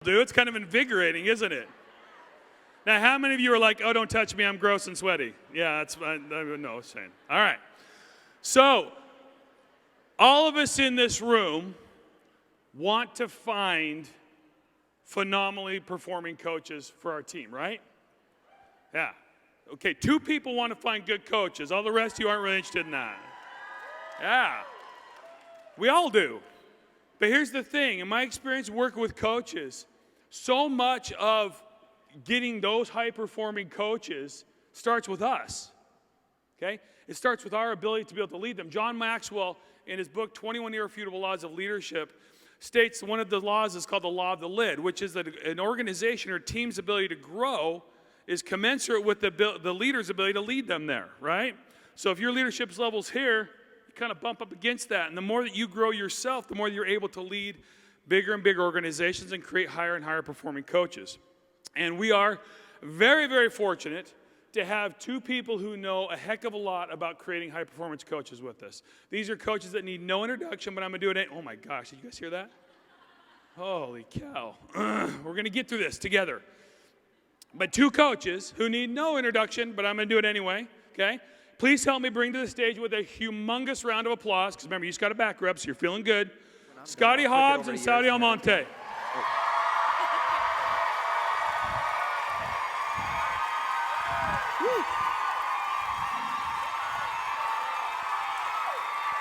do. It's kind of invigorating, isn't it? Now, how many of you are like, oh, don't touch me, I'm gross and sweaty? Yeah, that's what no saying. All right. So, all of us in this room want to find phenomenally performing coaches for our team, right? Yeah. Okay, 2 people want to find good coaches. All the rest of you aren't really interested in that. Yeah. We all do. But here's the thing. In my experience working with coaches, so much of getting those high-performing coaches starts with us. Okay? It starts with our ability to be able to lead them. John Maxwell, in his book, 21 Irrefutable Laws of Leadership, states one of the laws is called the law of the lid, which is that an organization or team's ability to grow is commensurate with the leader's ability to lead them there, right? So if your leadership level's here, you kind of bump up against that. And the more that you grow yourself, the more you're able to lead bigger and bigger organizations and create higher and higher performing coaches. And we are very, very fortunate to have 2 people who know a heck of a lot about creating high-performance coaches with us. These are coaches that need no introduction, but I'm going to do it. Oh, my gosh. Did you guys hear that? Holy cow. We're going to get through this together. But 2 coaches who need no introduction, but I'm going to do it anyway, okay? Please help me bring to the stage with a humongous round of applause, because remember, you just got a back rub, so you're feeling good. Scotty Hobbs and Saudi Almonte.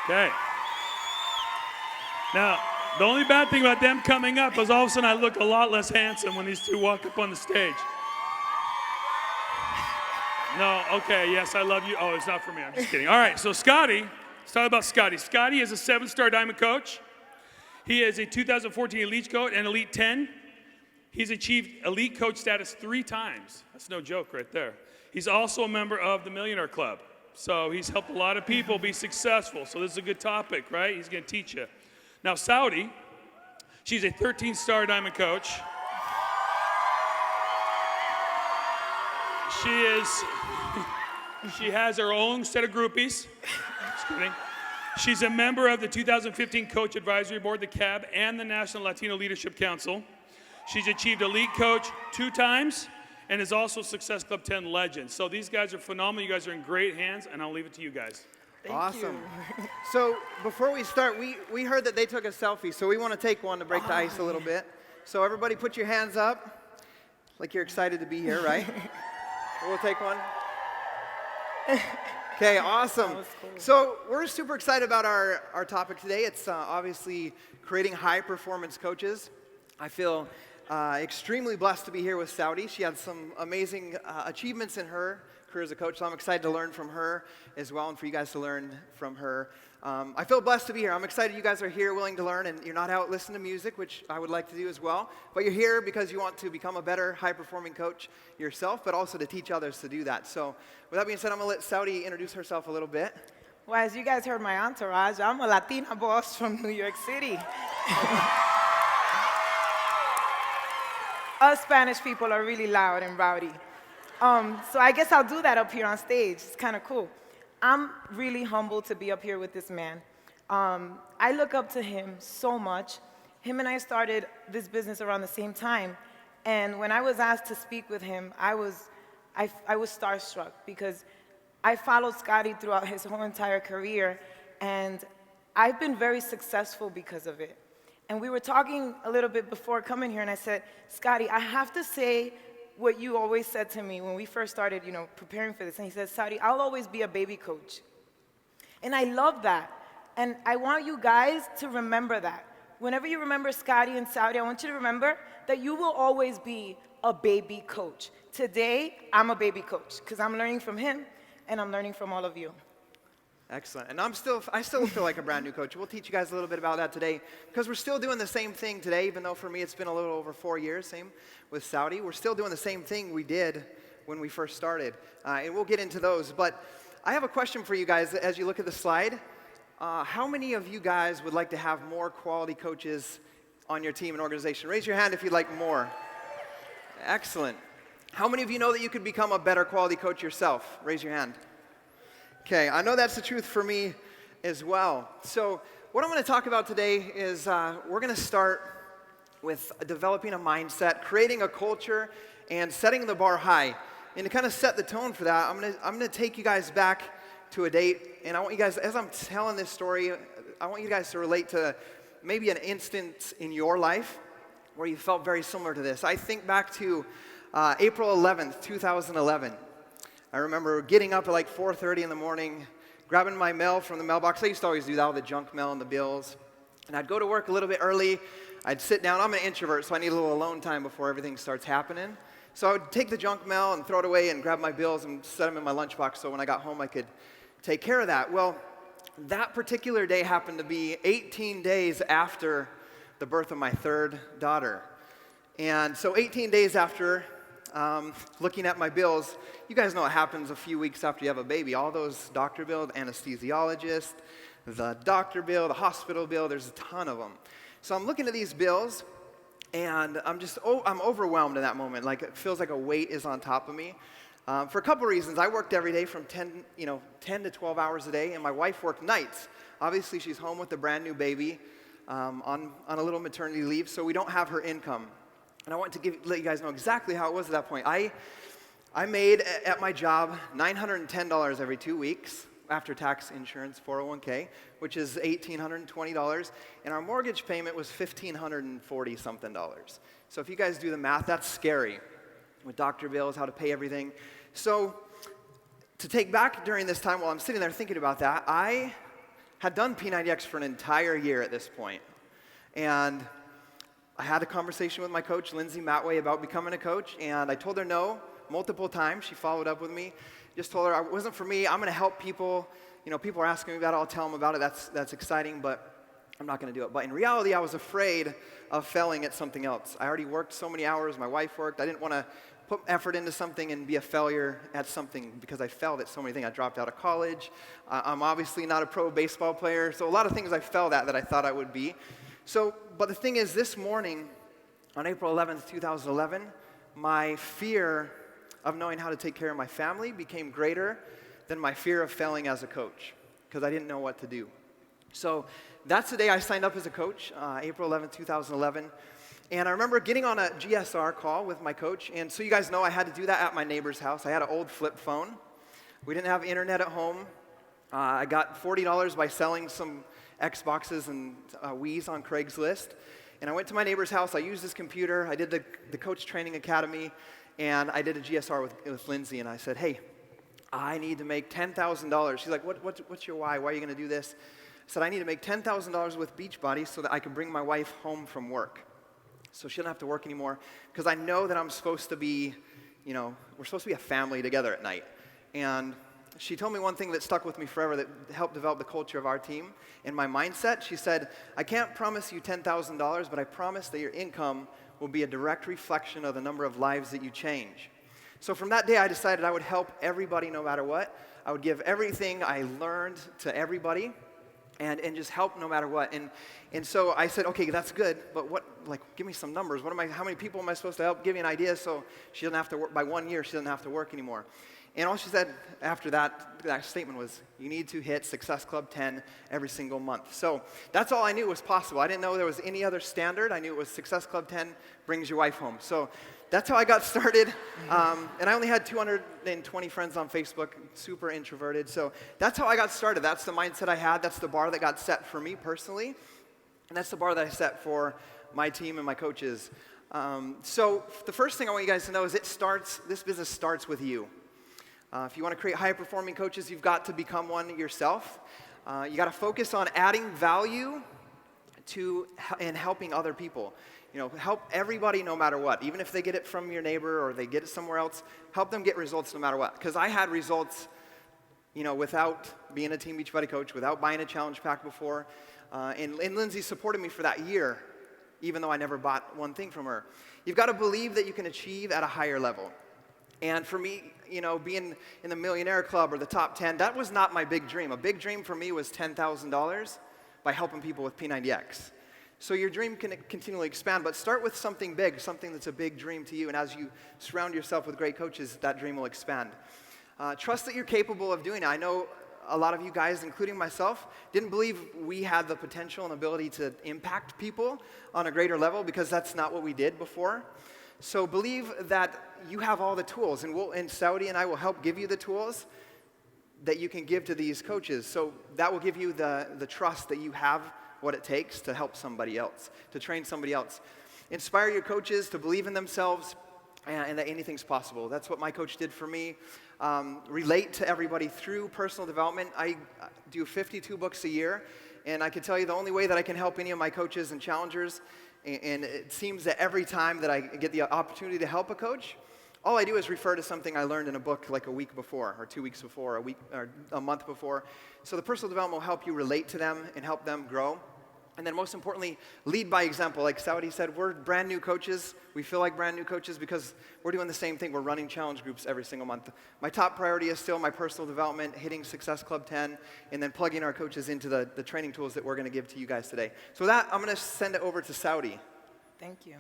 Okay. Now, the only bad thing about them coming up is all of a sudden I look a lot less handsome when these 2 walk up on the stage. No, okay, yes, I love you. Oh, it's not for me. I'm just kidding. All right, so Scotty, let's talk about Scotty. Scotty is a 7-star diamond coach. He is a 2014 Elite Coach and Elite 10. He's achieved Elite Coach status 3 times. That's no joke right there. He's also a member of the Millionaire Club. So he's helped a lot of people be successful. So this is a good topic, right? He's going to teach you. Now, Saudi, she's a 13-star diamond coach. She has her own set of groupies. Just kidding. She's a member of the 2015 Coach Advisory Board, the CAB, and the National Latino Leadership Council. She's achieved Elite Coach 2 times and is also Success Club 10 legend. So these guys are phenomenal. You guys are in great hands, and I'll leave it to you guys. Awesome. So before we start, we heard that they took a selfie, so we want to take one to break the ice a little bit. So everybody put your hands up like you're excited to be here, right? We'll take one. Okay, awesome. Cool. So we're super excited about our topic today. It's obviously creating high-performance coaches. I feel extremely blessed to be here with Saudi. She had some amazing achievements in her career as a coach, so I'm excited to learn from her as well and for you guys to learn from her. I feel blessed to be here. I'm excited you guys are here willing to learn, and you're not out listening to music, which I would like to do as well, but you're here because you want to become a better high-performing coach yourself, but also to teach others to do that. So with that being said, I'm going to let Saudi introduce herself a little bit. Well, as you guys heard my entourage, I'm a Latina boss from New York City. Us Spanish people are really loud and rowdy. So I guess I'll do that up here on stage. It's kind of cool. I'm really humbled to be up here with this man. I look up to him so much. Him and I started this business around the same time. And when I was asked to speak with him, I was starstruck because I followed Scotty throughout his whole entire career, and I've been very successful because of it. And we were talking a little bit before coming here, and I said, Scotty, I have to say what you always said to me when we first started, preparing for this. And he said, Saudi, I'll always be a baby coach. And I love that. And I want you guys to remember that. Whenever you remember Scotty and Saudi, I want you to remember that you will always be a baby coach. Today, I'm a baby coach because I'm learning from him and I'm learning from all of you. Excellent. And I still feel like a brand new coach. We'll teach you guys a little bit about that today because we're still doing the same thing today, even though for me it's been a little over 4 years, same with Saudi. We're still doing the same thing we did when we first started. And we'll get into those. But I have a question for you guys as you look at the slide. How many of you guys would like to have more quality coaches on your team and organization? Raise your hand if you'd like more. Excellent. How many of you know that you could become a better quality coach yourself? Raise your hand. Okay, I know that's the truth for me as well. So what I'm going to talk about today is we're going to start with developing a mindset, creating a culture, and setting the bar high. And to kind of set the tone for that, I'm gonna take you guys back to a date, and I want you guys, as I'm telling this story, I want you guys to relate to maybe an instance in your life where you felt very similar to this. I think back to April 11th, 2011. I remember getting up at like 4:30 in the morning, grabbing my mail from the mailbox. I used to always do that, all the junk mail and the bills. And I'd go to work a little bit early. I'd sit down. I'm an introvert, so I need a little alone time before everything starts happening. So I would take the junk mail and throw it away and grab my bills and set them in my lunchbox so when I got home I could take care of that. Well, that particular day happened to be 18 days after the birth of my third daughter. And so 18 days after, looking at my bills, you guys know what happens a few weeks after you have a baby. All those doctor bills, anesthesiologist, the doctor bill, the hospital bill, there's a ton of them. So I'm looking at these bills, and I'm overwhelmed in that moment. Like, it feels like a weight is on top of me. For a couple reasons. I worked every day from 10 to 12 hours a day, and my wife worked nights. Obviously, she's home with a brand new baby on a little maternity leave, so we don't have her income. And I want to let you guys know exactly how it was at that point. I made at my job $910 every 2 weeks after tax, insurance, 401k, which is $1,820, and our mortgage payment was $1,540 something. So if you guys do the math, that's scary with doctor bills, how to pay everything. So to take back during this time while I'm sitting there thinking about that, I had done P90X for an entire year at this point, and I had a conversation with my coach, Lindsay Matway, about becoming a coach, and I told her no multiple times. She followed up with me. Just told her it wasn't for me. I'm going to help people. You know, people are asking me about it. I'll tell them about it. That's exciting, but I'm not going to do it. But in reality, I was afraid of failing at something else. I already worked so many hours. My wife worked. I didn't want to put effort into something and be a failure at something because I failed at so many things. I dropped out of college. I'm obviously not a pro baseball player. So a lot of things I failed at that I thought I would be. But the thing is, this morning, on April 11th, 2011, my fear of knowing how to take care of my family became greater than my fear of failing as a coach because I didn't know what to do. So that's the day I signed up as a coach, April 11th, 2011. And I remember getting on a GSR call with my coach. And so you guys know I had to do that at my neighbor's house. I had an old flip phone. We didn't have internet at home. I got $40 by selling some Xboxes and Wii's on Craigslist. And I went to my neighbor's house. I used his computer. I did the Coach Training Academy. And I did a GSR with Lindsay. And I said, hey, I need to make $10,000. She's like, what's your why? Why are you going to do this? I said, I need to make $10,000 with Beachbody so that I can bring my wife home from work. So she doesn't have to work anymore. Because I know that I'm supposed to be, we're supposed to be a family together at night. And she told me one thing that stuck with me forever that helped develop the culture of our team and my mindset. She said, I can't promise you $10,000, but I promise that your income will be a direct reflection of the number of lives that you change. So from that day, I decided I would help everybody no matter what. I would give everything I learned to everybody and just help no matter what. And so I said, okay, that's good, but give me some numbers. How many people am I supposed to help? Give me an idea so she doesn't have to work, by 1 year, she doesn't have to work anymore. And all she said after that statement was, you need to hit Success Club 10 every single month. So that's all I knew was possible. I didn't know there was any other standard. I knew it was Success Club 10 brings your wife home. So that's how I got started. And I only had 220 friends on Facebook, super introverted. So that's how I got started. That's the mindset I had. That's the bar that got set for me personally. And that's the bar that I set for my team and my coaches. So the first thing I want you guys to know is this business starts with you. If you want to create high-performing coaches, you've got to become one yourself. You got to focus on adding value and helping other people. Help everybody no matter what. Even if they get it from your neighbor or they get it somewhere else, help them get results no matter what. Because I had results, without being a Team Beachbody coach, without buying a challenge pack before. And Lindsay supported me for that year, even though I never bought one thing from her. You've got to believe that you can achieve at a higher level. And for me, being in the Millionaire Club or the top 10, that was not my big dream. A big dream for me was $10,000 by helping people with P90X. So your dream can continually expand, but start with something big, something that's a big dream to you. And as you surround yourself with great coaches, that dream will expand. Trust that you're capable of doing it. I know a lot of you guys, including myself, didn't believe we had the potential and ability to impact people on a greater level because that's not what we did before. So believe that you have all the tools, and Saudi and I will help give you the tools that you can give to these coaches. So that will give you the trust that you have what it takes to help somebody else, to train somebody else. Inspire your coaches to believe in themselves and that anything's possible. That's what my coach did for me. Relate to everybody through personal development. I do 52 books a year, and I can tell you the only way that I can help any of my coaches and challengers, and it seems that every time that I get the opportunity to help a coach, all I do is refer to something I learned in a book like a week before, or 2 weeks before, a week or a month before. So the personal development will help you relate to them and help them grow. And then most importantly, lead by example. Like Saudi said, we're brand new coaches. We feel like brand new coaches because we're doing the same thing. We're running challenge groups every single month. My top priority is still my personal development, hitting Success Club 10, and then plugging our coaches into the training tools that we're going to give to you guys today. So with that, I'm going to send it over to Saudi. Thank you.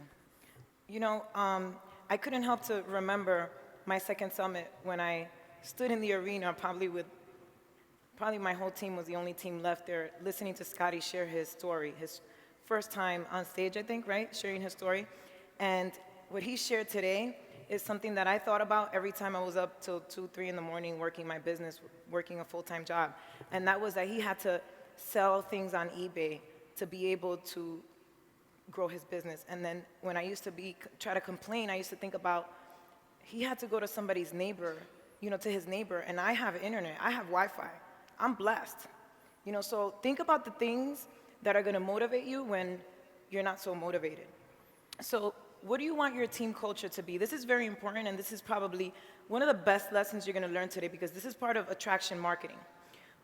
You know, I couldn't help to remember my second summit when I stood in the arena, probably my whole team was the only team left there, listening to Scotty share his story, his first time on stage, I think, right? Sharing his story. And what he shared today is something that I thought about every time I was up till 2, 3 in the morning working my business, working a full-time job. And that was that he had to sell things on eBay to be able to grow his business. And then when I used to try to complain, I used to think about he had to go to somebody's neighbor, to his neighbor, and I have internet, I have Wi-Fi. I'm blessed. So think about the things that are going to motivate you when you're not so motivated. So what do you want your team culture to be? This is very important, and this is probably one of the best lessons you're going to learn today because this is part of attraction marketing.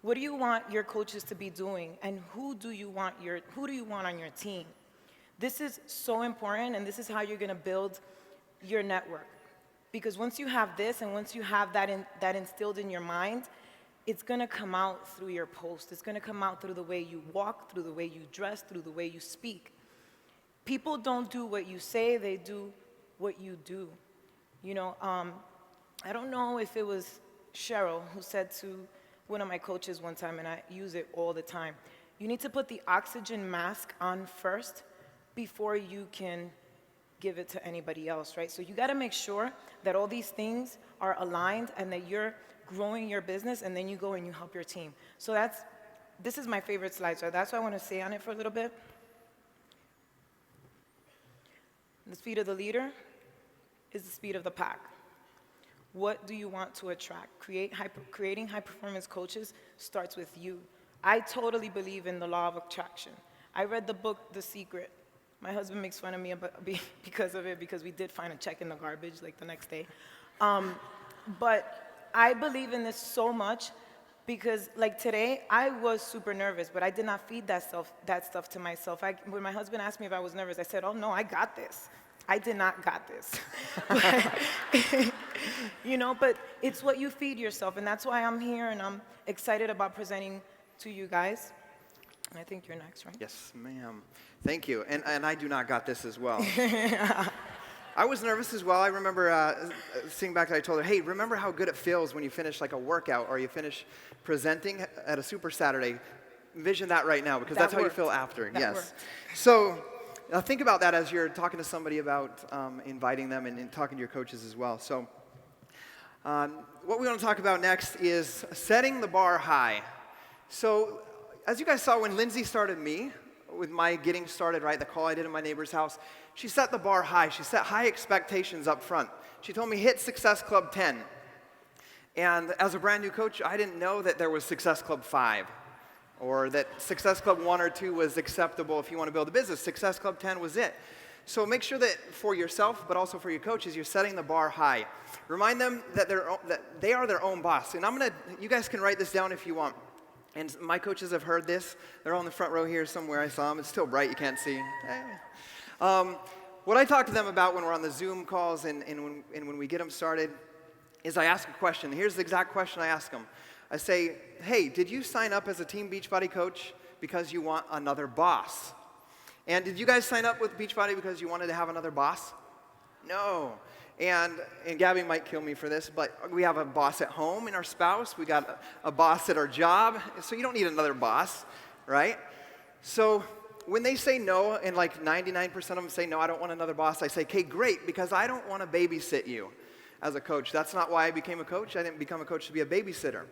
What do you want your coaches to be doing, and who do you want on your team? This is so important, and this is how you're going to build your network. Because once you have this, and once you have that instilled in your mind, it's going to come out through your post. It's going to come out through the way you walk, through the way you dress, through the way you speak. People don't do what you say, they do what you do. I don't know if it was Cheryl who said to one of my coaches one time, and I use it all the time, you need to put the oxygen mask on first before you can give it to anybody else, right? So you got to make sure that all these things are aligned and that you're growing your business, and then you go and you help your team. So this is my favorite slide, so that's why I want to stay on it for a little bit. The speed of the leader is the speed of the pack. What do you want to attract? Creating high-performance coaches starts with you. I totally believe in the law of attraction. I read the book, The Secret. My husband makes fun of me because of it, because we did find a check in the garbage like the next day. But I believe in this so much because, like today, I was super nervous, but I did not feed that stuff to myself. When my husband asked me if I was nervous, I said, "Oh no, I got this." I did not got this. But it's what you feed yourself, and that's why I'm here, and I'm excited about presenting to you guys. And I think you're next, right? Yes, ma'am. Thank you. And I do not got this as well. I was nervous as well. I remember seeing back, I told her, hey, remember how good it feels when you finish like a workout or you finish presenting at a Super Saturday? Envision that right now, because that's how you feel after. Yes. Worked. So think about that as you're talking to somebody about inviting them and talking to your coaches as well. So what we want to talk about next is setting the bar high. So as you guys saw when Lindsay started me, with my getting started, right, the call I did in my neighbor's house, she set the bar high. She set high expectations up front. She told me, hit Success Club 10. And as a brand new coach, I didn't know that there was Success Club 5, or that Success Club 1 or 2 was acceptable if you want to build a business. Success Club 10 was it. So make sure that for yourself, but also for your coaches, you're setting the bar high. Remind them that they are their own boss. And you guys can write this down if you want. And my coaches have heard this. They're all in the front row here somewhere. I saw them. It's still bright. You can't see. What I talk to them about when we're on the Zoom calls and when we get them started is I ask a question. Here's the exact question I ask them. I say, hey, did you sign up as a Team Beachbody coach because you want another boss? And did you guys sign up with Beachbody because you wanted to have another boss? No. And Gabby might kill me for this, but we have a boss at home in our spouse. We got a boss at our job. So you don't need another boss, right? So when they say no, and like 99% of them say no, I don't want another boss, I say, okay, great, because I don't want to babysit you as a coach. That's not why I became a coach. I didn't become a coach to be a babysitter.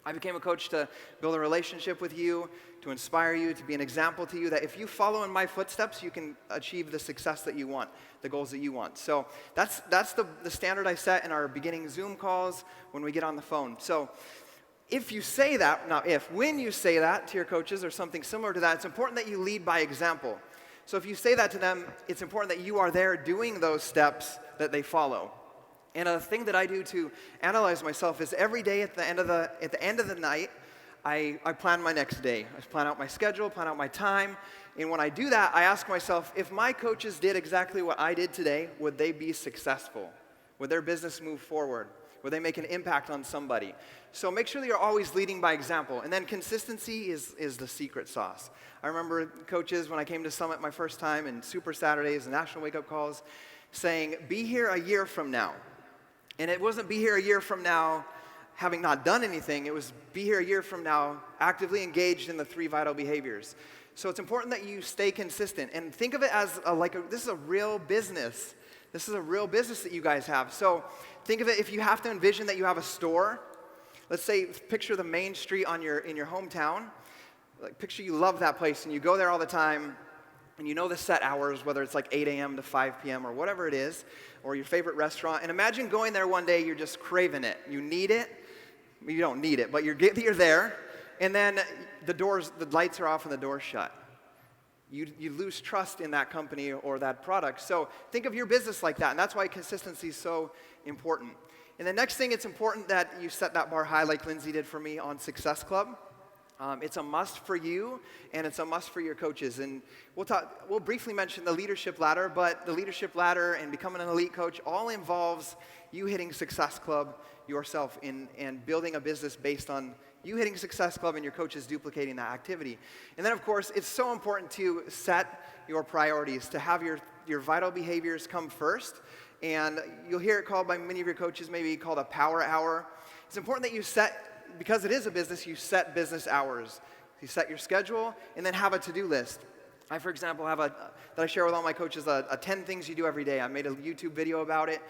I became a coach to build a relationship with you, to inspire you, to be an example to you, that if you follow in my footsteps, you can achieve the success that you want, the goals that you want. So that's the standard I set in our beginning Zoom calls when we get on the phone. So if you say that, not if, when you say that to your coaches or something similar to that, it's important that you lead by example. So if you say that to them, it's important that you are there doing those steps that they follow. And a thing that I do to analyze myself is every day at the end of the night, I plan my next day. I plan out my schedule, plan out my time. And when I do that, I ask myself, if my coaches did exactly what I did today, would they be successful? Would their business move forward? Would they make an impact on somebody? So make sure that you're always leading by example. And then consistency is the secret sauce. I remember coaches, when I came to Summit my first time, and Super Saturdays and National Wake Up Calls, saying, be here a year from now. And it wasn't be here a year from now having not done anything. It was be here a year from now actively engaged in the 3 vital behaviors. So it's important that you stay consistent. And think of it as this is a real business. This is a real business that you guys have. So think of it, if you have to envision that you have a store. Let's say, picture the main street in your hometown. Like, picture you love that place and you go there all the time. And you know the set hours, whether it's like 8 a.m. to 5 p.m. or whatever it is, or your favorite restaurant. And imagine going there one day, you're just craving it. You need it. You don't need it, but you're there. And then the lights are off and the door's shut. You lose trust in that company or that product. So think of your business like that. And that's why consistency is so important. And the next thing, it's important that you set that bar high like Lindsay did for me on Success Club. It's a must for you, and it's a must for your coaches. And we'll briefly mention the leadership ladder, but the leadership ladder and becoming an elite coach all involves you hitting Success Club yourself and building a business based on you hitting Success Club and your coaches duplicating that activity. And then, of course, it's so important to set your priorities, to have your vital behaviors come first. And you'll hear it called by many of your coaches, maybe called a power hour. It's important that you set, because it is a business, you set business hours. You set your schedule and then have a to-do list. I, for example, have that I share with all my coaches, a 10 things you do every day. I made a YouTube video about it.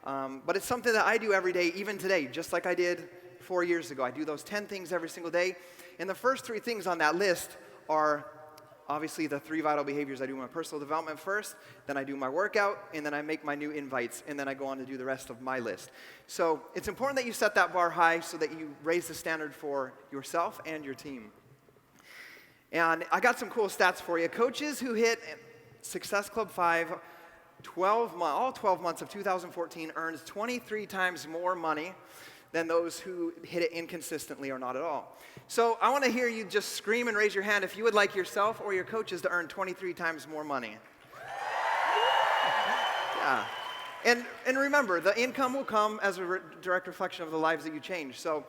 But it's something that I do every day, even today, just like I did 4 years ago. I do those 10 things every single day. And the first 3 things on that list are obviously the 3 vital behaviors. I do my personal development first, then I do my workout, and then I make my new invites, and then I go on to do the rest of my list. So it's important that you set that bar high so that you raise the standard for yourself and your team. And I got some cool stats for you. Coaches who hit Success Club 5 all 12 months of 2014 earns 23 times more money than those who hit it inconsistently or not at all. So I want to hear you just scream and raise your hand if you would like yourself or your coaches to earn 23 times more money. Yeah. And remember, the income will come as a direct reflection of the lives that you change. So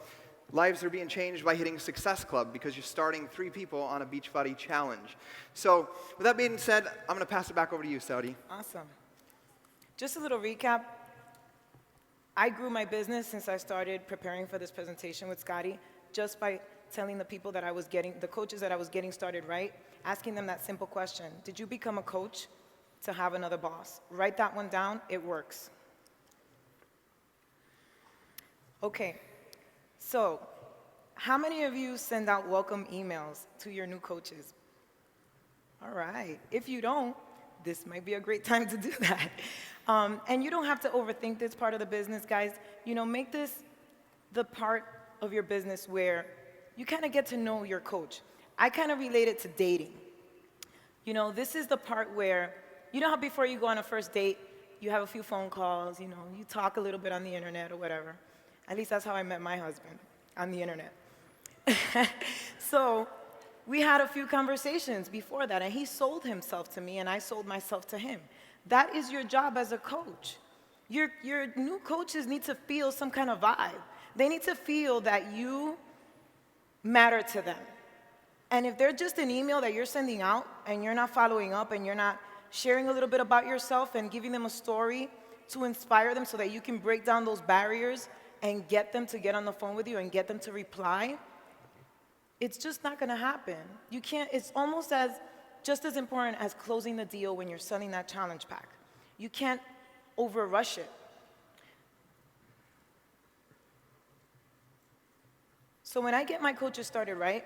lives are being changed by hitting Success Club because you're starting 3 people on a Beachbody challenge. So with that being said, I'm going to pass it back over to you, Saudi. Awesome. Just a little recap. I grew my business since I started preparing for this presentation with Scotty just by telling the people that the coaches that I was getting started right, asking them that simple question. Did you become a coach to have another boss? Write that one down. It works. Okay. So, how many of you send out welcome emails to your new coaches? All right. If you don't, this might be a great time to do that. And you don't have to overthink this part of the business, guys. Make this the part of your business where you kind of get to know your coach. I kind of relate it to dating. This is the part where, how before you go on a first date, you have a few phone calls, you talk a little bit on the internet or whatever. At least that's how I met my husband, on the internet. So we had a few conversations before that, and he sold himself to me, and I sold myself to him. That is your job as a coach. Your new coaches need to feel some kind of vibe. They need to feel that you matter to them. And if they're just an email that you're sending out and you're not following up and you're not sharing a little bit about yourself and giving them a story to inspire them so that you can break down those barriers and get them to get on the phone with you and get them to reply, it's just not gonna happen. You can't, it's almost just as important as closing the deal when you're selling that challenge pack. You can't overrush it. So when I get my coaches started right,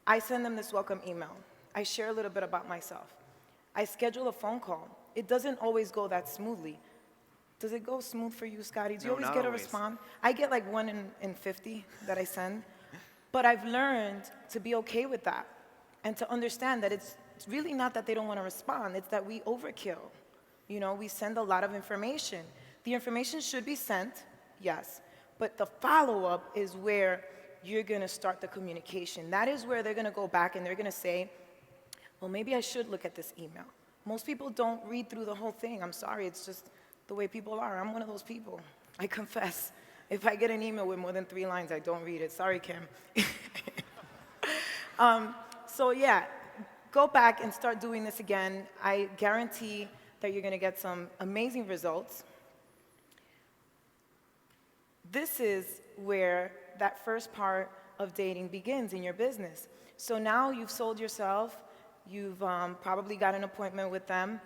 I send them this welcome email. I share a little bit about myself. I schedule a phone call. It doesn't always go that smoothly. Does it go smooth for you, Scotty? Do you always get a response? I get like 1 in 50 that I send. But I've learned to be okay with that and to understand that it's really not that they don't want to respond. It's that we overkill. You know, we send a lot of information. The information should be sent, yes, but the follow-up is where you're going to start the communication. That is where they're going to go back and they're going to say, well, maybe I should look at this email. Most people don't read through the whole thing. I'm sorry, it's just the way people are. I'm one of those people. I confess. If I get an email with more than 3 lines, I don't read it. Sorry, Kim. So yeah, go back and start doing this again. I guarantee that you're going to get some amazing results. This is where that first part of dating begins in your business. So now you've sold yourself. You've probably got an appointment with them.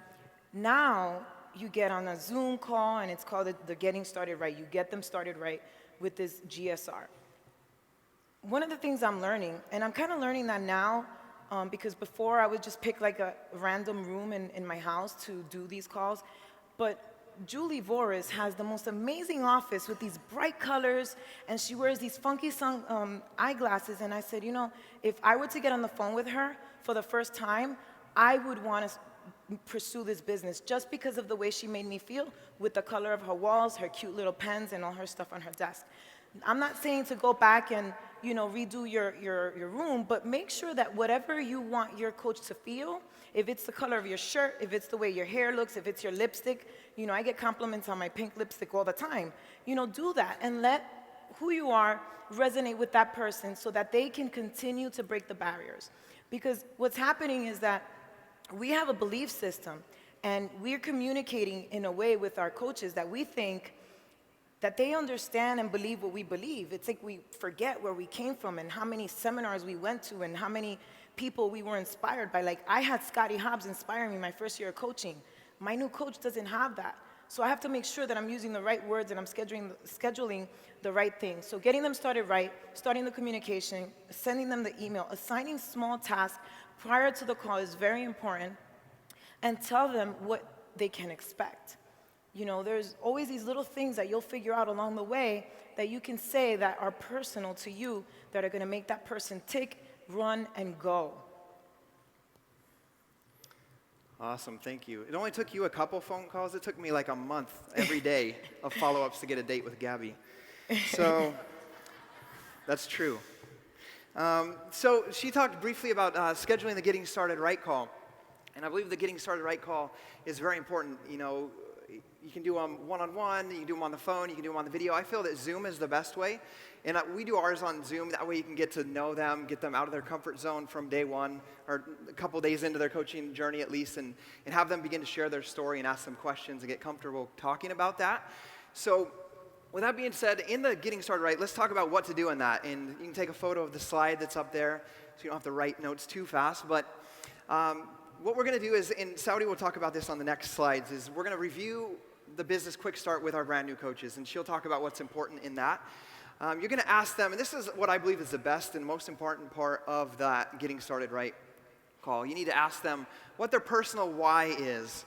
Now you get on a Zoom call, and it's called the Getting Started Right. You get them started right with this GSR. One of the things I'm learning, and I'm kind of learning that now, because before I would just pick like a random room in my house to do these calls, but Julie Voris has the most amazing office with these bright colors, and she wears these funky eyeglasses, and I said, you know, if I were to get on the phone with her for the first time, I would want to pursue this business just because of the way she made me feel with the color of her walls, her cute little pens, and all her stuff on her desk. I'm not saying to go back and, you know, redo your room, but make sure that whatever you want your coach to feel, if it's the color of your shirt, if it's the way your hair looks, if it's your lipstick, you know, I get compliments on my pink lipstick all the time. You know, do that and let who you are resonate with that person so that they can continue to break the barriers. Because what's happening is that we have a belief system, and we're communicating in a way with our coaches that we think that they understand and believe what we believe. It's like we forget where we came from and how many seminars we went to and how many people we were inspired by. Like, I had Scotty Hobbs inspire me my first year of coaching. My new coach doesn't have that. So I have to make sure that I'm using the right words and I'm scheduling the right things. So getting them started right, starting the communication, sending them the email, assigning small tasks prior to the call is very important, and tell them what they can expect. You know, there's always these little things that you'll figure out along the way that you can say that are personal to you, that are going to make that person tick, run, and go. Awesome, thank you. It only took you a couple phone calls. It took me like a month every day of follow-ups to get a date with Gabby. So that's true. So she talked briefly about scheduling the Getting Started Right call. And I believe the Getting Started Right call is very important. You know, you can do them one-on-one, you can do them on the phone, you can do them on the video. I feel that Zoom is the best way. And we do ours on Zoom. That way you can get to know them, get them out of their comfort zone from day one, or a couple days into their coaching journey at least, and have them begin to share their story and ask them questions and get comfortable talking about that. So with that being said, in the Getting Started Right, let's talk about what to do in that. And you can take a photo of the slide that's up there so you don't have to write notes too fast. But what we're going to do is, and Saudi will talk about this on the next slides, is we're going to review the business quick start with our brand new coaches, and she'll talk about what's important in that. You're going to ask them, and this is what I believe is the best and most important part of that Getting Started Right call. You need to ask them what their personal why is.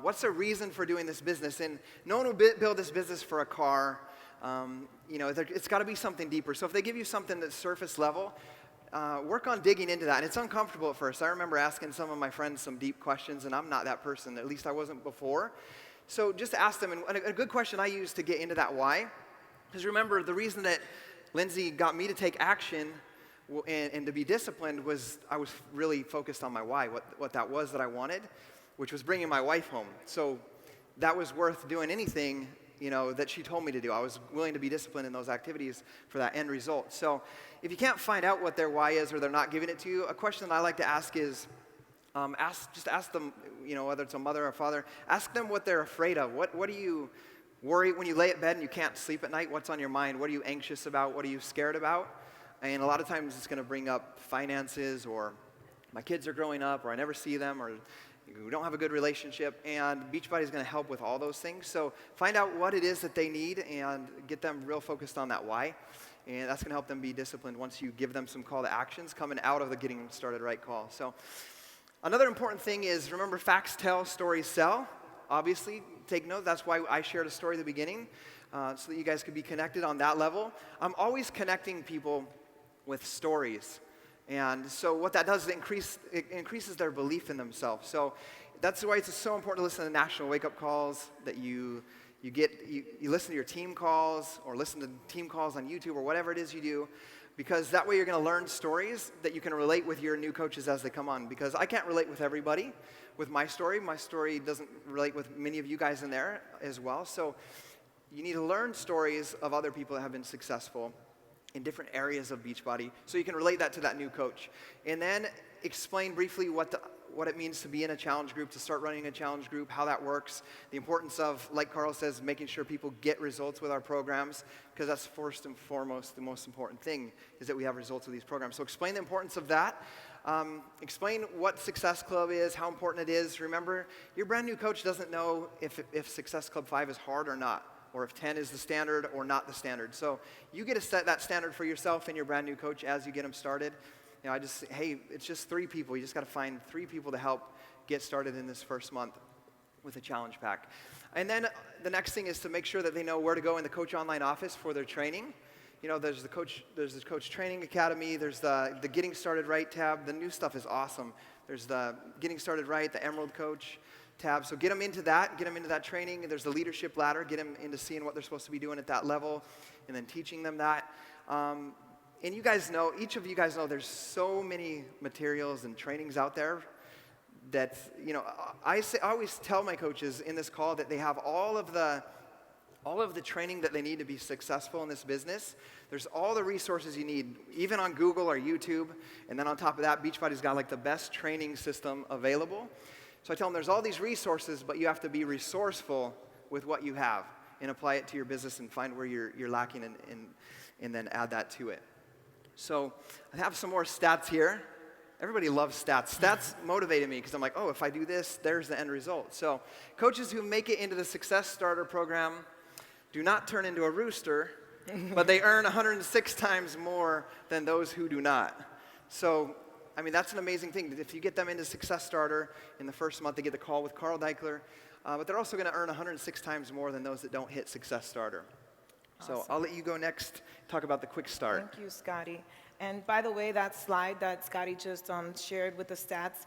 What's their reason for doing this business? And no one will build this business for a car. You know, it's got to be something deeper. So if they give you something that's surface level, work on digging into that. And it's uncomfortable at first. I remember asking some of my friends some deep questions, and I'm not that person. At least I wasn't before. So just ask them. And a good question I use to get into that why, because remember, the reason that Lindsay got me to take action and to be disciplined was I was really focused on my why, what that was that I wanted, which was bringing my wife home. So that was worth doing anything, you know, that she told me to do. I was willing to be disciplined in those activities for that end result. So if you can't find out what their why is, or they're not giving it to you, a question that I like to ask is, Just ask them, whether it's a mother or a father, ask them what they're afraid of. What do you worry when you lay at bed and you can't sleep at night? What's on your mind? What are you anxious about? What are you scared about? And a lot of times it's going to bring up finances, or my kids are growing up, or I never see them, or we don't have a good relationship. And Beachbody is going to help with all those things. So find out what it is that they need and get them real focused on that why. And that's going to help them be disciplined once you give them some call to actions coming out of the Getting Started Right call. So another important thing is, remember, facts tell, stories sell. Obviously, take note. That's why I shared a story at the beginning, so that you guys could be connected on that level. I'm always connecting people with stories. And so what that does is it increases their belief in themselves. So that's why it's so important to listen to national wake-up calls, that you listen to your team calls, or listen to team calls on YouTube, or whatever it is you do, because that way you're going to learn stories that you can relate with your new coaches as they come on. Because I can't relate with everybody with my story. My story doesn't relate with many of you guys in there as well. So you need to learn stories of other people that have been successful in different areas of Beachbody, so you can relate that to that new coach. And then explain briefly what it means to be in a challenge group, to start running a challenge group, how that works, the importance of, like Carl says, making sure people get results with our programs, because that's first and foremost the most important thing, is that we have results with these programs. So explain the importance of that. Explain what Success Club is, how important it is. Remember, your brand new coach doesn't know if Success Club 5 is hard or not, or if 10 is the standard or not the standard. So you get to set that standard for yourself and your brand new coach as you get them started. Hey, it's just 3 people. You just got to find 3 people to help get started in this first month with a challenge pack. And then the next thing is to make sure that they know where to go in the Coach Online office for their training. There's the Coach Training Academy. There's the Getting Started Right tab. The new stuff is awesome. There's the Getting Started Right, the Emerald Coach tab. So get them into that training. There's the leadership ladder. Get them into seeing what they're supposed to be doing at that level, and then teaching them that. And you guys know, each of you guys know, there's so many materials and trainings out there that, I always tell my coaches in this call that they have all of the training that they need to be successful in this business. There's all the resources you need, even on Google or YouTube. And then on top of that, Beachbody's got like the best training system available. So I tell them there's all these resources, but you have to be resourceful with what you have and apply it to your business and find where you're lacking and then add that to it. So I have some more stats here. Everybody loves stats. Stats motivated me because I'm like, if I do this, there's the end result. So coaches who make it into the Success Starter program do not turn into a rooster, but they earn 106 times more than those who do not. So that's an amazing thing. If you get them into Success Starter in the first month, they get the call with Carl Deichler, but they're also going to earn 106 times more than those that don't hit Success Starter. Awesome. So I'll let you go next, talk about the quick start. Thank you, Scotty. And by the way, that slide that Scotty just shared with the stats,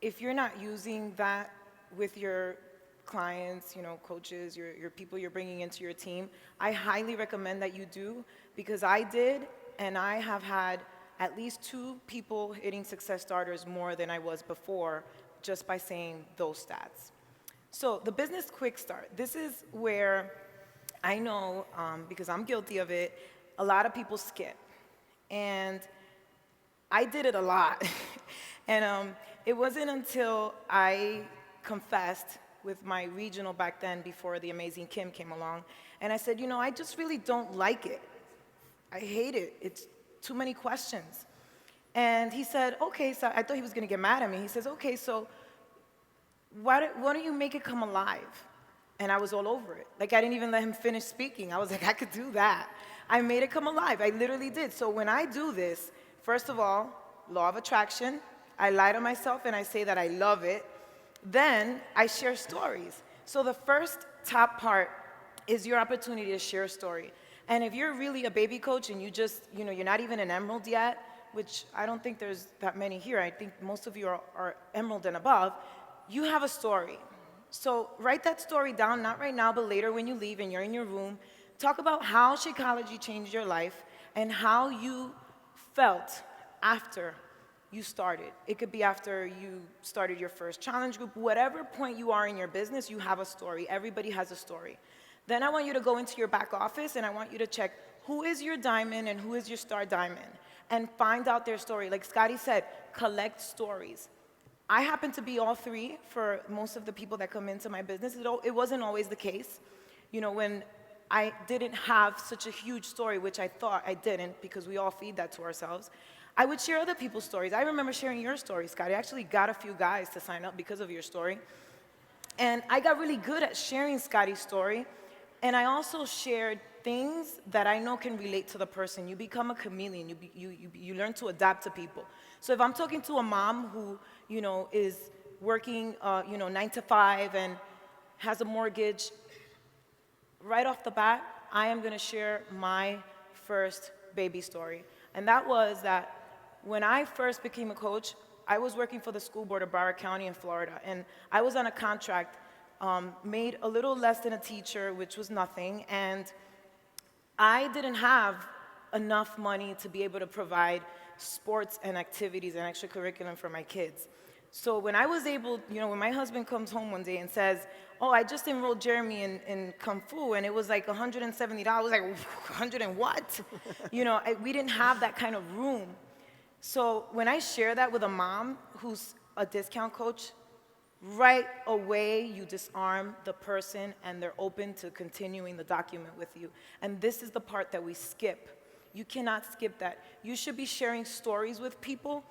if you're not using that with your clients, coaches, your people you're bringing into your team, I highly recommend that you do, because I did, and I have had at least 2 people hitting Success Starters more than I was before, just by saying those stats. So the business quick start, this is where I know, because I'm guilty of it, a lot of people skip. And I did it a lot. And it wasn't until I confessed with my regional back then, before the amazing Kim came along, and I said, I just really don't like it. I hate it. It's too many questions. And he said, okay, so I thought he was going to get mad at me. He says, okay, so why don't you make it come alive? And I was all over it. Like, I didn't even let him finish speaking. I was like, I could do that. I made it come alive. I literally did. So when I do this, first of all, law of attraction, I lie to myself and I say that I love it. Then I share stories. So the first top part is your opportunity to share a story. And if you're really a baby coach and you just, you're not even an emerald yet, which I don't think there's that many here. I think most of you are emerald and above. You have a story. So write that story down, not right now, but later when you leave and you're in your room. Talk about how Shakeology changed your life and how you felt after you started. It could be after you started your first challenge group. Whatever point you are in your business, you have a story. Everybody has a story. Then I want you to go into your back office and I want you to check who is your diamond and who is your star diamond, and find out their story. Like Scotty said, collect stories. I happen to be all three for most of the people that come into my business. It wasn't always the case. You know, when I didn't have such a huge story, which I thought I didn't, because we all feed that to ourselves, I would share other people's stories. I remember sharing your story, Scott. I actually got a few guys to sign up because of your story. And I got really good at sharing Scotty's story. And I also shared things that I know can relate to the person. You become a chameleon. You learn to adapt to people. So if I'm talking to a mom who, you know, is working, 9 to 5 and has a mortgage, right off the bat, I am going to share my first baby story. And that was that when I first became a coach, I was working for the school board of Broward County in Florida, and I was on a contract, made a little less than a teacher, which was nothing, and I didn't have enough money to be able to provide sports and activities and extracurriculum for my kids. So when I was able, when my husband comes home one day and says, oh, I just enrolled Jeremy in Kung Fu, and it was like $170, I was like, 100 and what? We didn't have that kind of room. So when I share that with a mom who's a discount coach, right away you disarm the person and they're open to continuing the document with you. And this is the part that we skip. You cannot skip that. You should be sharing stories with people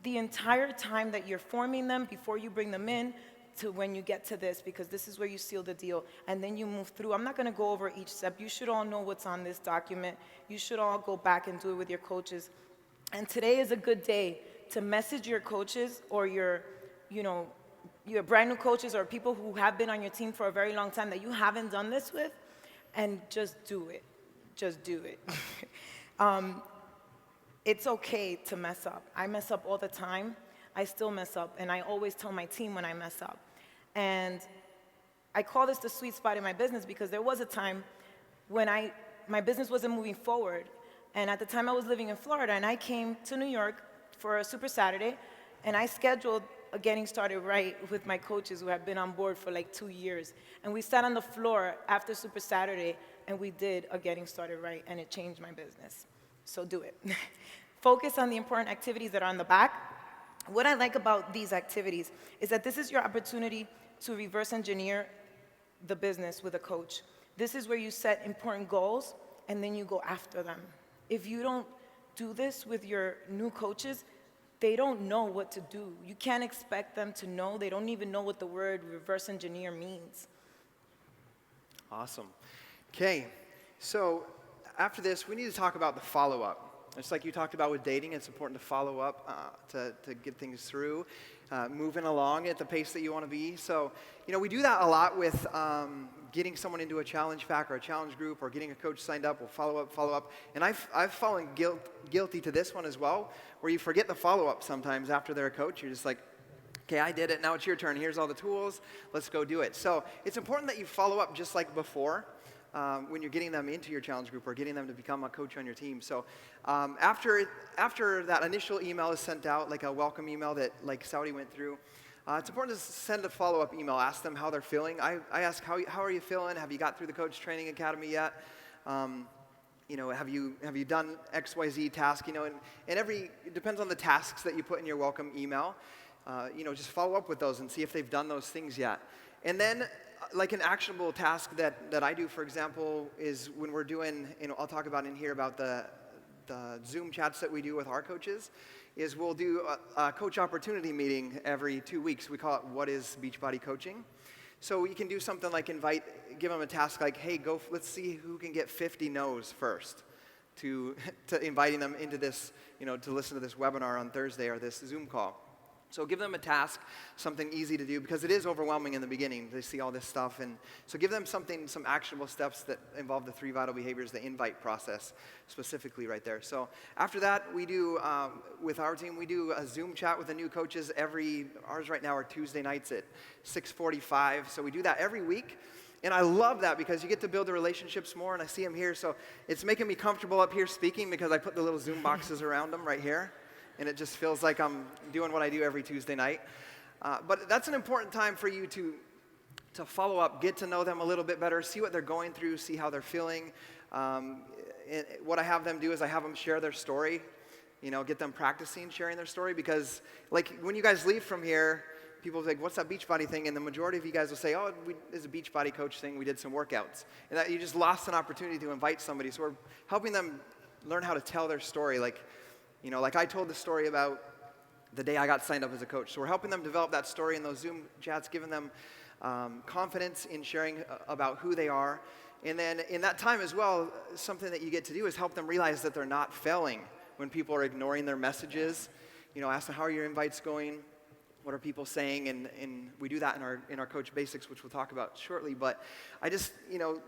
the entire time that you're forming them before you bring them in to when you get to this, because this is where you seal the deal, and then you move through. I'm not going to go over each step. You should all know what's on this document. You should all go back and do it with your coaches. And today is a good day to message your coaches or your brand new coaches or people who have been on your team for a very long time that you haven't done this with, and just do it. Just do it. It's okay to mess up. I mess up all the time. I still mess up, and I always tell my team when I mess up. And I call this the sweet spot in my business because there was a time when my business wasn't moving forward. And at the time I was living in Florida, and I came to New York for a Super Saturday, and I scheduled a Getting Started Right with my coaches who have been on board for like 2 years. And we sat on the floor after Super Saturday, and we did a Getting Started Right, and it changed my business. So do it. Focus on the important activities that are on the back. What I like about these activities is that this is your opportunity to reverse engineer the business with a coach. This is where you set important goals, and then you go after them. If you don't do this with your new coaches, they don't know what to do. You can't expect them to know. They don't even know what the word reverse engineer means. Awesome. Okay, so after this, we need to talk about the follow-up. It's like you talked about with dating. It's important to follow up to get things through, moving along at the pace that you want to be. So, we do that a lot with getting someone into a challenge pack or a challenge group or getting a coach signed up. We'll follow up. And I've fallen guilty to this one as well, where you forget the follow-up sometimes after they're a coach. You're just like, okay, I did it. Now it's your turn. Here's all the tools. Let's go do it. So it's important that you follow up just like before. When you're getting them into your challenge group or getting them to become a coach on your team. So after that initial email is sent out, like a welcome email that like Saudi went through, it's important to send a follow-up email. Ask them how they're feeling. I ask, how are you feeling? Have you got through the Coach Training Academy yet? Have you done XYZ task? And it depends on the tasks that you put in your welcome email. Just follow up with those and see if they've done those things yet. And then like an actionable task that I do, for example, is when we're doing, I'll talk about in here about the Zoom chats that we do with our coaches, is we'll do a coach opportunity meeting every 2 weeks. We call it What is Beachbody Coaching? So you can do something like give them a task like, hey, let's see who can get 50 no's first to inviting them into this, to listen to this webinar on Thursday or this Zoom call. So give them a task, something easy to do, because it is overwhelming in the beginning. They see all this stuff. And so give them some actionable steps that involve the 3 vital behaviors, the invite process specifically right there. So after that, we do, with our team, we do a Zoom chat with the new coaches ours right now are Tuesday nights at 6:45. So we do that every week. And I love that because you get to build the relationships more, and I see them here. So it's making me comfortable up here speaking because I put the little Zoom boxes around them right here. And it just feels like I'm doing what I do every Tuesday night. But that's an important time for you to follow up, get to know them a little bit better, see what they're going through, see how they're feeling. What I have them do is I have them share their story. get them practicing sharing their story, because like when you guys leave from here, people will say, what's that Beachbody thing? And the majority of you guys will say, oh, it's a Beachbody coach thing. We did some workouts. And that you just lost an opportunity to invite somebody. So we're helping them learn how to tell their story. Like I told the story about the day I got signed up as a coach. So we're helping them develop that story in those Zoom chats, giving them confidence in sharing about who they are. And then in that time as well, something that you get to do is help them realize that they're not failing when people are ignoring their messages. Ask them, how are your invites going? What are people saying? And we do that in our Coach Basics, which we'll talk about shortly. But I just,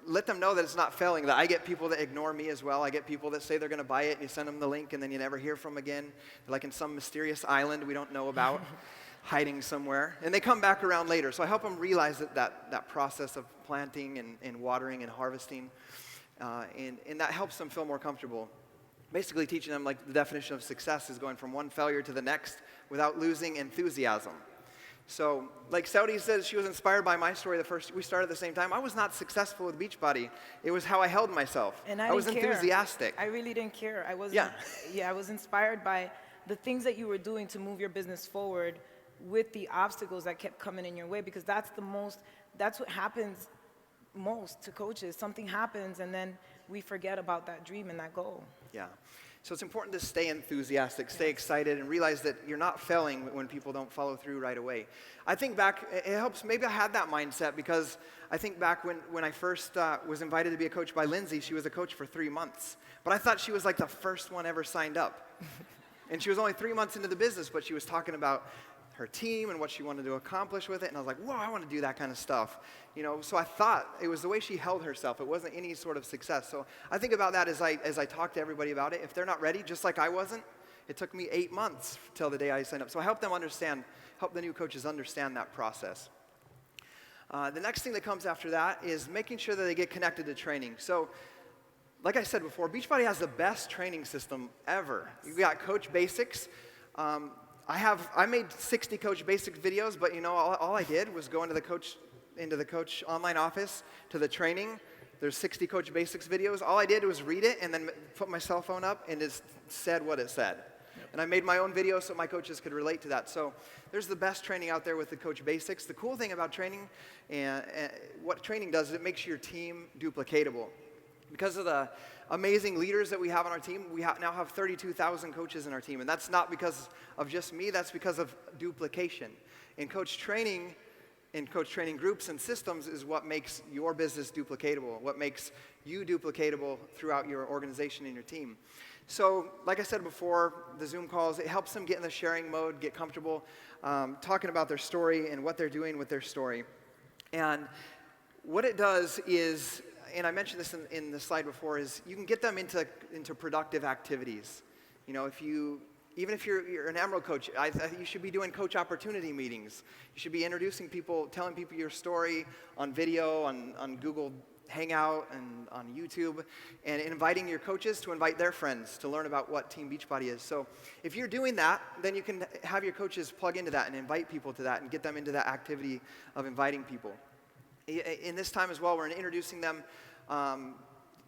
let them know that it's not failing, that I get people that ignore me as well. I get people that say they're going to buy it, and you send them the link, and then you never hear from them again. They're like in some mysterious island we don't know about, hiding somewhere. And they come back around later. So I help them realize that process of planting and watering and harvesting, and that helps them feel more comfortable. Basically teaching them, like, the definition of success is going from one failure to the next without losing enthusiasm. So, like Saudi says, she was inspired by my story we started at the same time. I was not successful with Beachbody. It was how I held myself. And I was didn't care. Enthusiastic. I really didn't care. I wasn't, I was inspired by the things that you were doing to move your business forward with the obstacles that kept coming in your way, because that's what happens most to coaches. Something happens and then we forget about that dream and that goal. Yeah. So it's important to stay enthusiastic, stay excited, and realize that you're not failing when people don't follow through right away. I think back, it helps, maybe I had that mindset because I think back when I first was invited to be a coach by Lindsay. She was a coach for 3 months. But I thought she was like the first one ever signed up. And she was only 3 months into the business, but she was talking about her team and what she wanted to accomplish with it. And I was like, whoa, I want to do that kind of stuff. So I thought it was the way she held herself. It wasn't any sort of success. So I think about that as I talk to everybody about it. If they're not ready, just like I wasn't, it took me 8 months till the day I signed up. So I help the new coaches understand that process. The next thing that comes after that is making sure that they get connected to training. So like I said before, Beachbody has the best training system ever. You've got Coach Basics. I made 60 Coach Basics videos, but all I did was go into the coach online office to the training. There's 60 Coach Basics videos. All I did was read it and then put my cell phone up, and it said what it said. Yep. And I made my own video so my coaches could relate to that. So there's the best training out there with the Coach Basics. The cool thing about training, and what training does is it makes your team duplicatable. Because of the amazing leaders that we have on our team, we now have 32,000 coaches in our team. And that's not because of just me, that's because of duplication. And coach training groups and systems is what makes your business duplicatable, what makes you duplicatable throughout your organization and your team. So, like I said before, the Zoom calls, it helps them get in the sharing mode, get comfortable talking about their story and what they're doing with their story. And what it does is, and I mentioned this in the slide before, is you can get them into productive activities. Even if you're an Emerald coach, you should be doing coach opportunity meetings. You should be introducing people, telling people your story on video, on Google Hangout, and on YouTube, and inviting your coaches to invite their friends to learn about what Team Beachbody is. So if you're doing that, then you can have your coaches plug into that and invite people to that and get them into that activity of inviting people. In this time as well, we're introducing them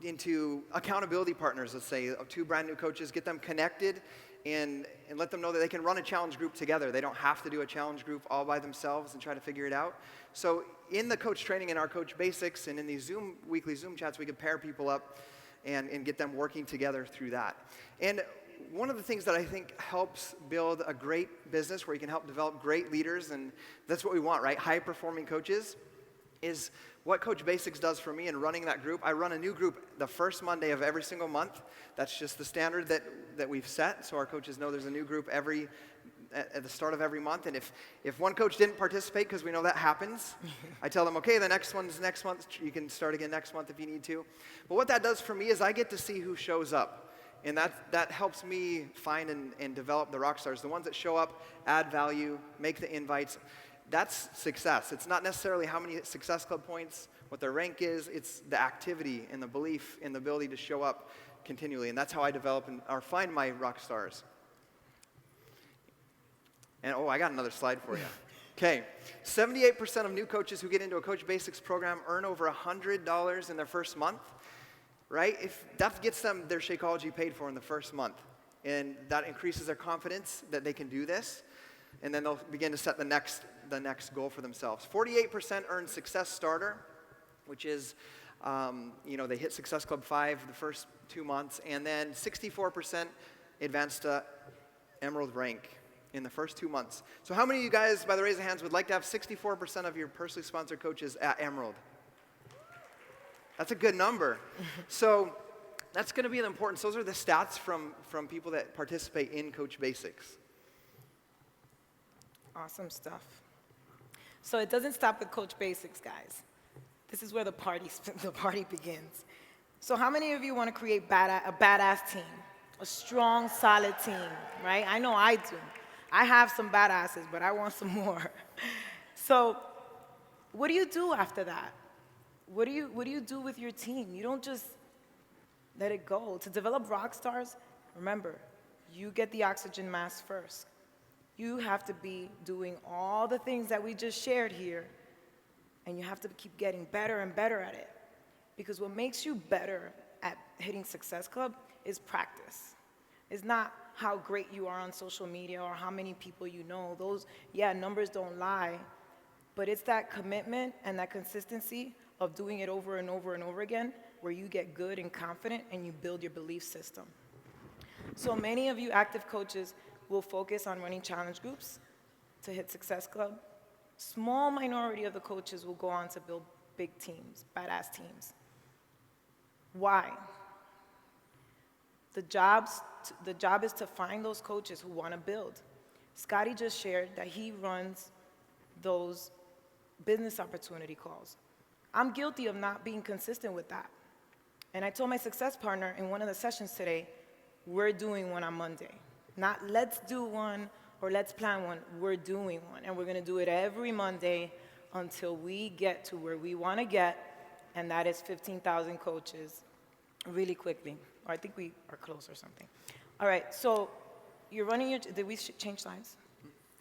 into accountability partners, let's say, 2 brand new coaches, get them connected and let them know that they can run a challenge group together. They don't have to do a challenge group all by themselves and try to figure it out. So in the coach training and our Coach Basics and in these weekly Zoom chats, we can pair people up and get them working together through that. And one of the things that I think helps build a great business where you can help develop great leaders, and that's what we want, right? High-performing coaches, is what Coach Basics does for me in running that group. I run a new group the first Monday of every single month. That's just the standard that we've set, so our coaches know there's a new group at the start of every month. And if one coach didn't participate, because we know that happens, I tell them, okay, the next one's next month. You can start again next month if you need to. But what that does for me is I get to see who shows up. And that helps me find and develop the rock stars, the ones that show up, add value, make the invites. That's success. It's not necessarily how many Success Club points, what their rank is. It's the activity and the belief and the ability to show up continually. And that's how I develop or find my rock stars. And I got another slide for you. Okay, 78% of new coaches who get into a Coach Basics program earn over $100 in their first month, right? If that gets them their Shakeology paid for in the first month. And that increases their confidence that they can do this. And then they'll begin to set the next goal for themselves. 48% earn Success Starter, which is, they hit Success Club 5 the first 2 months. And then 64% advanced to Emerald rank in the first 2 months. So how many of you guys, by the raise of hands, would like to have 64% of your personally sponsored coaches at Emerald? That's a good number. So that's going to be the importance. Those are the stats from people that participate in Coach Basics. Awesome stuff. So it doesn't stop with Coach Basics, guys. This is where the party begins. So how many of you want to create a badass team? A strong, solid team, right? I know I do. I have some badasses, but I want some more. So what do you do after that? What do you do with your team? You don't just let it go. To develop rock stars, remember, you get the oxygen mask first. You have to be doing all the things that we just shared here, and you have to keep getting better and better at it. Because what makes you better at hitting Success Club is practice. It's not how great you are on social media or how many people you know. Those, numbers don't lie, but it's that commitment and that consistency of doing it over and over and over again where you get good and confident and you build your belief system. So many of you active coaches will focus on running challenge groups to hit Success Club. Small minority of the coaches will go on to build big teams, badass teams. Why? The job is to find those coaches who want to build. Scotty just shared that he runs those business opportunity calls. I'm guilty of not being consistent with that. And I told my success partner in one of the sessions today, we're doing one on Monday. Not let's do one or let's plan one, we're doing one. And we're gonna do it every Monday until we get to where we wanna get, and that is 15,000 coaches really quickly. Or I think we are close or something. All right, so you're running your, did we change slides?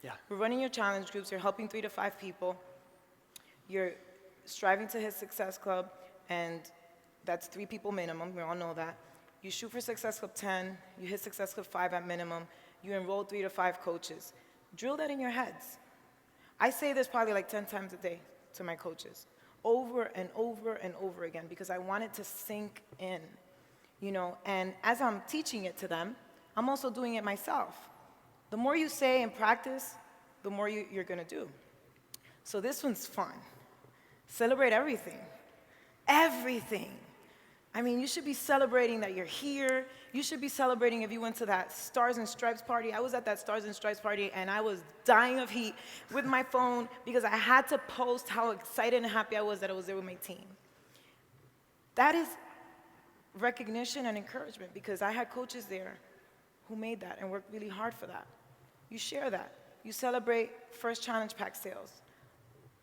Yeah. We're running your challenge groups, you're helping 3 to 5 people. You're striving to hit Success Club, and that's 3 people minimum, we all know that. You shoot for Success Club 10, you hit Success Club 5 at minimum, you enroll 3 to 5 coaches. Drill that in your heads. I say this probably like 10 times a day to my coaches, over and over and over again, because I want it to sink in, and as I'm teaching it to them, I'm also doing it myself. The more you say and practice, the more you're gonna do. So this one's fun. Celebrate everything. Everything. I mean, you should be celebrating that you're here. You should be celebrating if you went to that Stars and Stripes party. I was at that Stars and Stripes party, and I was dying of heat with my phone because I had to post how excited and happy I was that I was there with my team. That is recognition and encouragement, because I had coaches there who made that and worked really hard for that. You share that. You celebrate first challenge pack sales.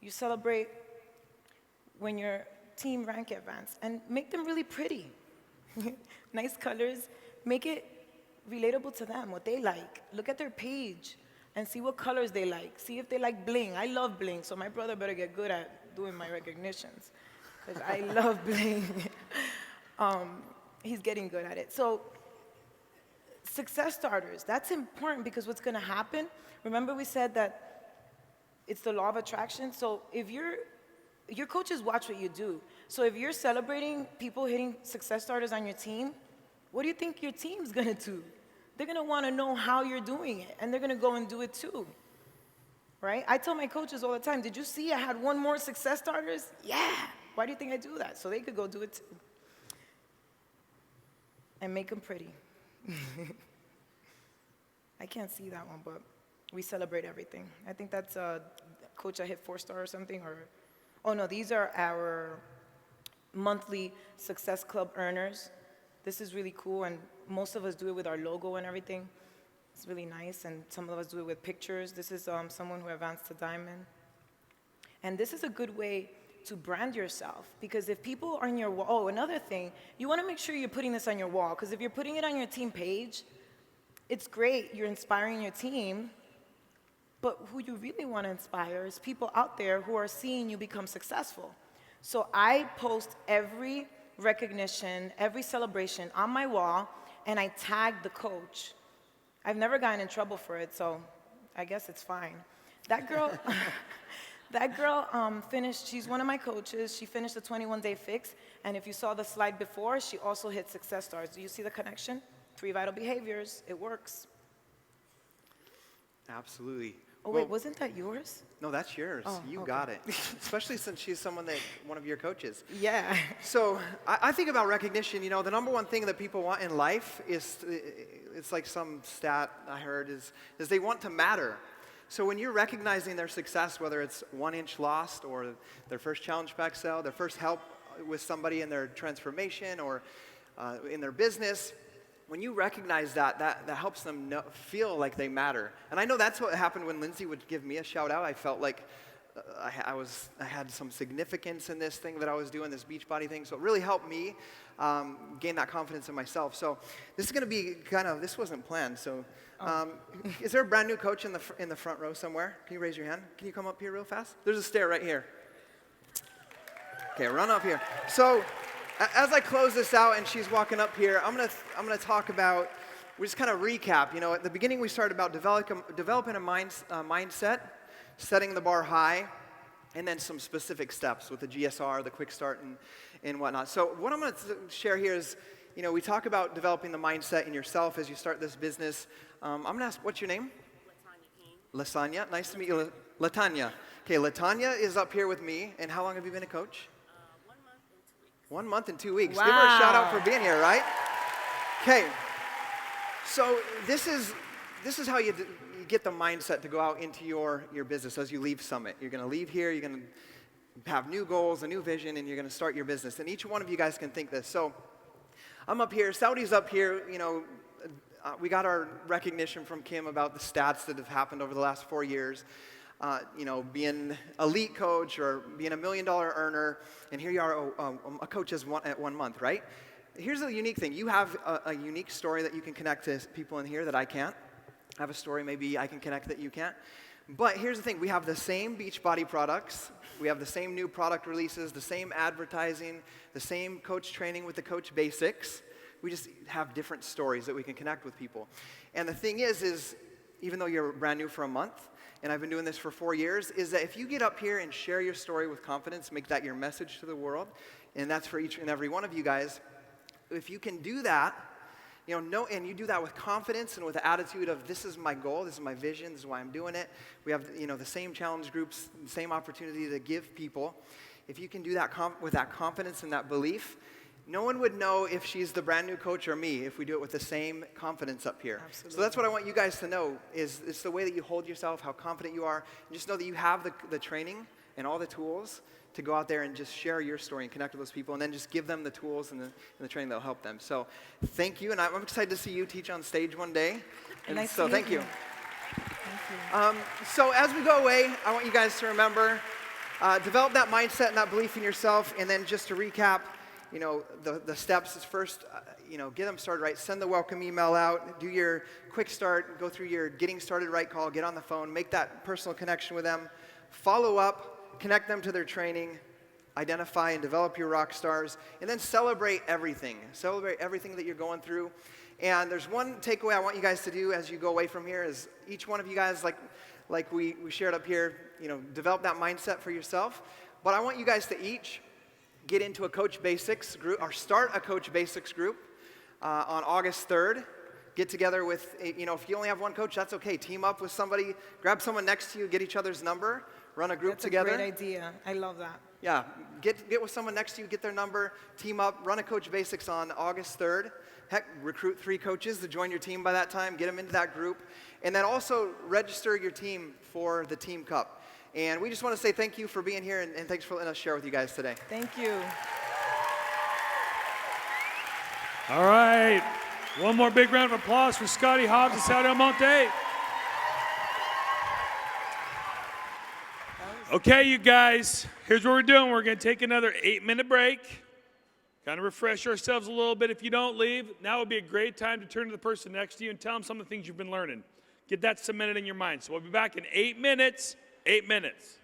You celebrate when your team rank advance, and make them really pretty. Nice colors. Make it relatable to them, what they like. Look at their page and see what colors they like. See if they like bling. I love bling, so my brother better get good at doing my recognitions, because I love bling. He's getting good at it. So success starters, that's important, because what's gonna happen, remember we said that it's the law of attraction. So if your coaches watch what you do. So if you're celebrating people hitting success starters on your team, what do you think your team's gonna do? They're gonna wanna know how you're doing it, and they're gonna go and do it too, right? I tell my coaches all the time, did you see I had 1 more success starters? Yeah, why do you think I do that? So they could go do it too. And make them pretty. I can't see that one, but we celebrate everything. I think that's a coach that hit 4-star or something, or, oh no, these are our monthly Success Club earners. This is really cool, and most of us do it with our logo and everything. It's really nice, and some of us do it with pictures. This is someone who advanced to Diamond. And this is a good way to brand yourself, because if people are on your wall, oh, another thing, you wanna make sure you're putting this on your wall, because if you're putting it on your team page, it's great, you're inspiring your team, but who you really wanna inspire is people out there who are seeing you become successful. So I post every recognition, every celebration on my wall, and I tag the coach I've never gotten in trouble for it, so I guess it's fine. That girl, that girl finished, she's one of my coaches. She finished the 21-day fix, and if you saw the slide before, she also hit success stars. Do you see the connection? 3 vital behaviors, it works. Absolutely. Oh, wait, wasn't that yours? No, that's yours. Oh, you okay. got it. Especially since she's one of your coaches. Yeah. So I think about recognition. You know, the number one thing that people want in life is, it's like some stat I heard, is they want to matter. So when you're recognizing their success, whether it's 1 inch lost or their first challenge pack sale, their first help with somebody in their transformation or in their business, when you recognize that helps them feel like they matter. And I know that's what happened when Lindsay would give me a shout out. I felt like I had some significance in this thing that I was doing, this Beachbody thing. So it really helped me gain that confidence in myself. So this is going to be this wasn't planned. So is there a brand new coach in the front row somewhere? Can you raise your hand? Can you come up here real fast? There's a stair right here. Okay, run up here. So as I close this out and she's walking up here, I'm gonna talk about, we just kind of recap. You know, at the beginning we started about developing a mindset, setting the bar high, and then some specific steps with the GSR, the quick start, and whatnot. So what I'm gonna share here is, you know, we talk about developing the mindset in yourself as you start this business. I'm gonna ask, what's your name? Lasagna. Nice to meet you, Latanya. Okay, Latanya is up here with me, and how long have you been a coach? 1 month and 2 weeks. Wow. Give her a shout out for being here, right? Okay. So this is how you get the mindset to go out into your business as you leave Summit. You're going to leave here. You're going to have new goals, a new vision, and you're going to start your business. And each one of you guys can think this. So I'm up here. Saudi's up here. You know, we got our recognition from Kim about the stats that have happened over the last 4 years. You know, being elite coach or being $1 million earner, and here you are, a coach at 1 month, right? Here's the unique thing. You have a unique story that you can connect to people in here that I can't. I have a story maybe I can connect that you can't. But here's the thing. We have the same Beachbody products. We have the same new product releases, the same advertising, the same coach training with the coach basics. We just have different stories that we can connect with people. And the thing is even though you're brand new for a month, and I've been doing this for 4 years, is that if you get up here and share your story with confidence, make that your message to the world, and that's for each and every one of you guys, if you can do that, you know, and you do that with confidence and with the attitude of this is my goal, this is my vision, this is why I'm doing it. We have, you know, the same challenge groups, the same opportunity to give people. If you can do that with that confidence and that belief, no one would know if she's the brand new coach or me if we do it with the same confidence up here. Absolutely. So that's what I want you guys to know is it's the way that you hold yourself, how confident you are. And just know that you have the training and all the tools to go out there and just share your story and connect with those people and then just give them the tools and the training that will help them. So thank you, and I'm excited to see you teach on stage one day. And nice so to thank meet you. Thank you. So as we go away, I want you guys to remember, develop that mindset and that belief in yourself, and then just to recap, you know, the steps is first, you know, get them started right. Send the welcome email out. Do your quick start. Go through your getting started right call. Get on the phone. Make that personal connection with them. Follow up. Connect them to their training. Identify and develop your rock stars. And then celebrate everything. Celebrate everything that you're going through. And there's one takeaway I want you guys to do as you go away from here is each one of you guys, like we shared up here, you know, develop that mindset for yourself. But I want you guys to each get into a Coach Basics group, or start a Coach Basics group on August 3rd. Get together with, you know, if you only have one coach, that's okay. Team up with somebody, grab someone next to you, get each other's number, run a group together. That's a great idea. I love that. Yeah, get with someone next to you, get their number, team up, run a Coach Basics on August 3rd. Heck, recruit 3 coaches to join your team by that time, get them into that group. And then also register your team for the Team Cup. And we just want to say thank you for being here, and thanks for letting us share with you guys today. Thank you. All right. One more big round of applause for Scotty Hobbs and Saudi Almonte. Okay, you guys, here's what we're doing. We're going to take another 8-minute break, kind of refresh ourselves a little bit. If you don't leave, now would be a great time to turn to the person next to you and tell them some of the things you've been learning. Get that cemented in your mind. So we'll be back in 8 minutes. 8 minutes.